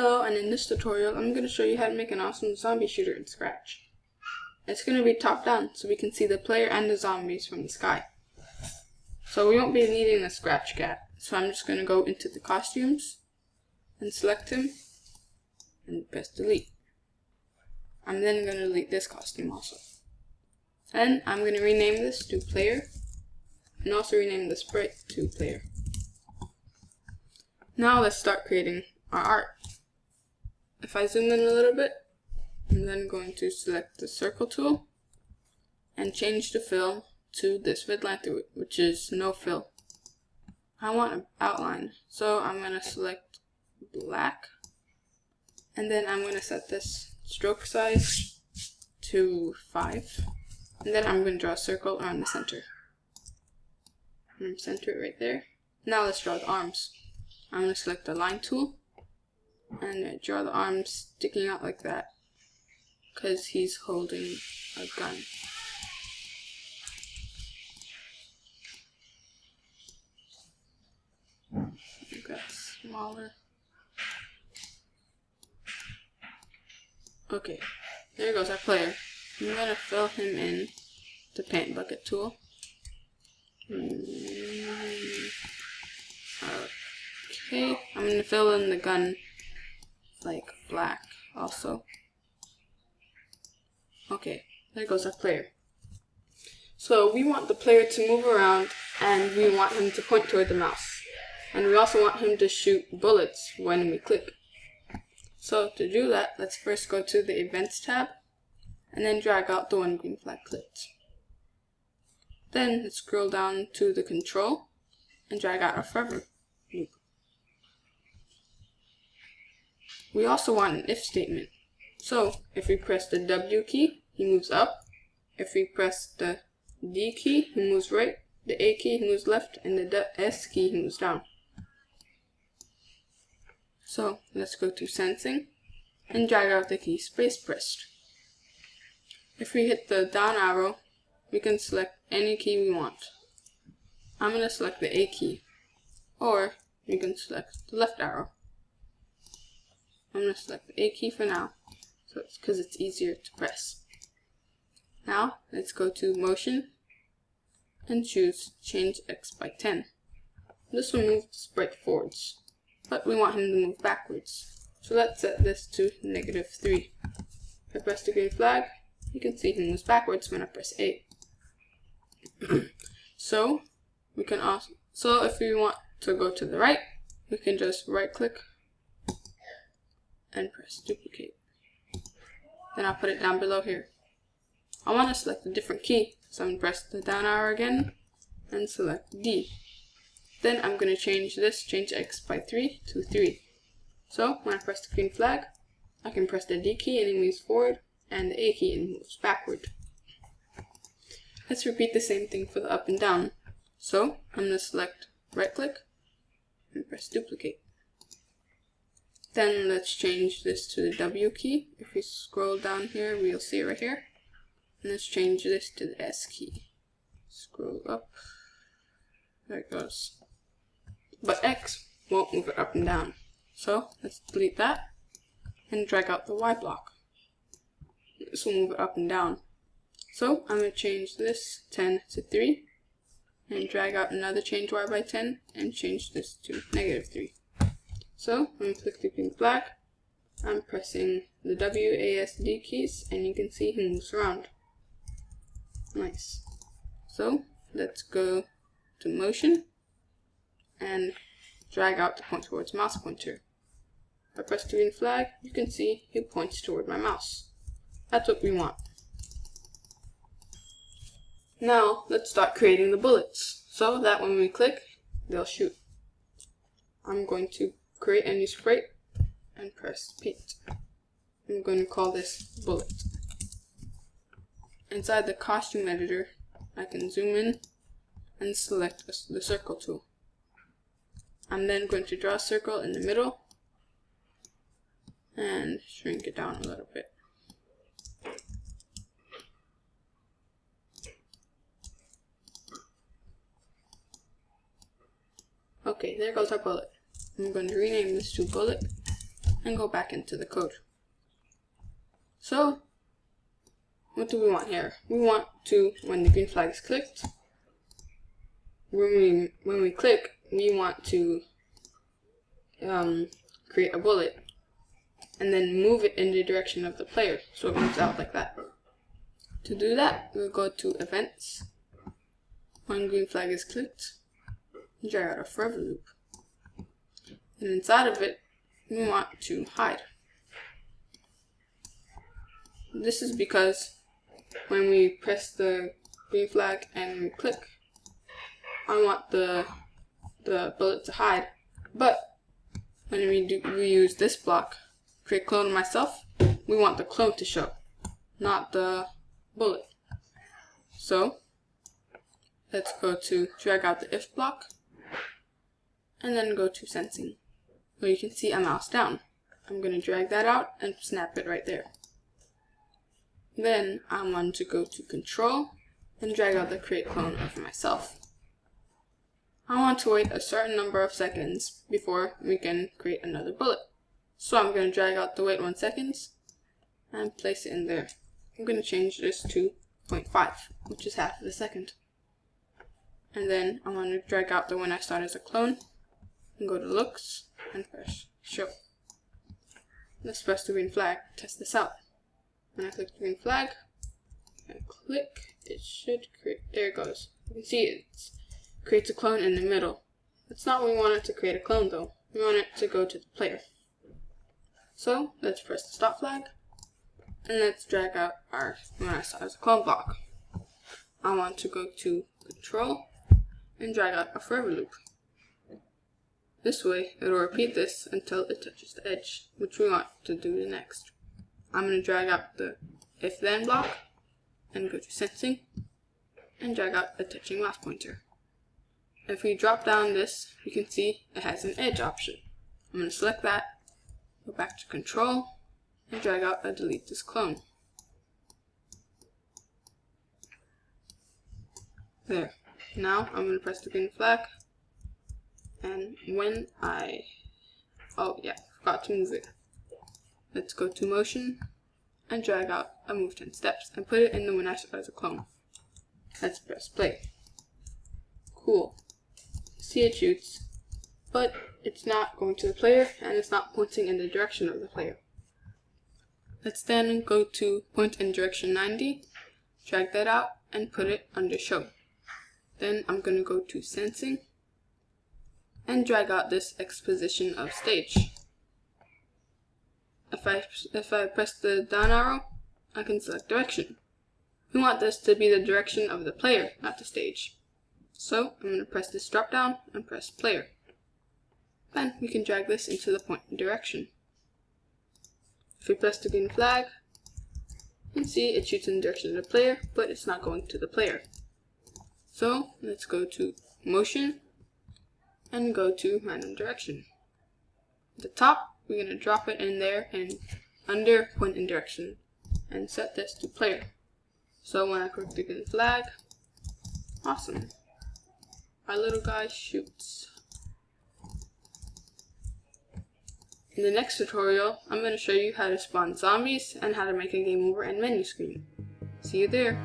Hello, and in this tutorial I'm going to show you how to make an awesome zombie shooter in Scratch. It's going to be top down so we can see the player and the zombies from the sky. So we won't be needing the Scratch cat, so I'm just going to go into the costumes and select him and press delete. I'm then going to delete this costume also. Then I'm going to rename this to player and also rename the sprite to player. Now let's start creating our art. If I zoom in a little bit, I'm then going to select the circle tool and change the fill to this red line through it, which is no fill. I want an outline, so I'm going to select black, and then I'm going to set this stroke size to 5, and then I'm going to draw a circle around the center. And center it right there. Now let's draw the arms. I'm going to select the line tool and draw the arms sticking out like that because he's holding a gun. Make that smaller. Okay, there goes our player. I'm going to fill him in the paint bucket tool. Okay, I'm going to fill in the gun like black also. Okay, there goes our player. So we want the player to move around and we want him to point toward the mouse. And we also want him to shoot bullets when we click. So to do that, let's first go to the Events tab and then drag out the one green flag clipped. Then let's scroll down to the control and drag out our forever loop. We also want an if statement. So if we press the W key, he moves up. If we press the D key, he moves right. The A key, he moves left. And the S key, he moves down. So let's go to sensing and drag out the key space pressed. If we hit the down arrow, we can select any key we want. I'm going to select the A key, or we can select the left arrow. I'm going to select the A key for now, so it's because it's easier to press. Now let's go to motion and choose change X by 10. This will move the sprite forwards, but we want him to move backwards. So let's set this to -3. If I press the green flag, you can see he moves backwards when I press A. So if we want to go to the right, we can just right click and press duplicate. Then I'll put it down below here. I want to select a different key, so I'm going to press the down arrow again and select D. Then I'm going to change X by 3 to 3. So when I press the green flag, I can press the D key and it moves forward, and the A key and it moves backward. Let's repeat the same thing for the up and down. So I'm going to select right click and press duplicate. Then let's change this to the W key. If we scroll down here, we'll see it right here. And let's change this to the S key. Scroll up. There it goes. But X won't move it up and down. So let's delete that and drag out the Y block. This will move it up and down. So I'm going to change this 10 to 3 and drag out another change Y by 10 and change this to -3. So I'm going to click the green flag, I'm pressing the W, A, S, D keys, and you can see he moves around. Nice. So let's go to motion and drag out the point towards mouse pointer. If I press the green flag, you can see he points toward my mouse. That's what we want. Now let's start creating the bullets so that when we click, they'll shoot. I'm going to create a new sprite and press paint. I'm going to call this bullet. Inside the costume editor, I can zoom in and select the circle tool. I'm then going to draw a circle in the middle and shrink it down a little bit. Okay, there goes our bullet. I'm going to rename this to bullet and go back into the code. So, what do we want here? We want to, when the green flag is clicked, when we click, we want to create a bullet and then move it in the direction of the player, so it moves out like that. To do that, we'll go to Events. When green flag is clicked, drag out a forever loop. And inside of it, we want to hide. This is because when we press the green flag and we click, I want the bullet to hide. But when we use this block, create clone myself, we want the clone to show, not the bullet. So let's go to drag out the if block and then go to sensing, where you can see a mouse down. I'm going to drag that out and snap it right there. Then I want to go to control and drag out the create clone of myself. I want to wait a certain number of seconds before we can create another bullet. So I'm going to drag out the wait 1 second and place it in there. I'm going to change this to 0.5, which is half of a second. And then I want to drag out the when I start as a clone and go to looks and press show. Let's press the green flag, test this out. When I click the green flag and click, it should create, there it goes. You can see it creates a clone in the middle. That's not what we want it to create a clone though. We want it to go to the player. So let's press the stop flag and let's drag out our when I start as a clone block. I want to go to control and drag out a forever loop. This way it will repeat this until it touches the edge, which we want to do next. I'm going to drag out the if then block and go to sensing and drag out a touching mouse pointer. If we drop down this, you can see it has an edge option. I'm going to select that, go back to control and drag out a delete this clone. There. Now I'm going to press the green flag, and when forgot to move it. Let's go to motion and drag out a move 10 steps and put it in the when I start as a clone. Let's press play. Cool. See, it shoots, but it's not going to the player and it's not pointing in the direction of the player. Let's then go to point in direction 90, drag that out and put it under show. Then I'm going to go to sensing and drag out this exposition of stage. If I press the down arrow, I can select direction. We want this to be the direction of the player, not the stage. So I'm going to press this drop down and press player. Then we can drag this into the point direction. If we press the green flag, you can see it shoots in the direction of the player, but it's not going to the player. So let's go to motion and go to random direction. At the top, we're going to drop it in there and under point in direction and set this to player. So when I click the green flag, awesome, our little guy shoots. In the next tutorial, I'm going to show you how to spawn zombies and how to make a game over and menu screen. See you there.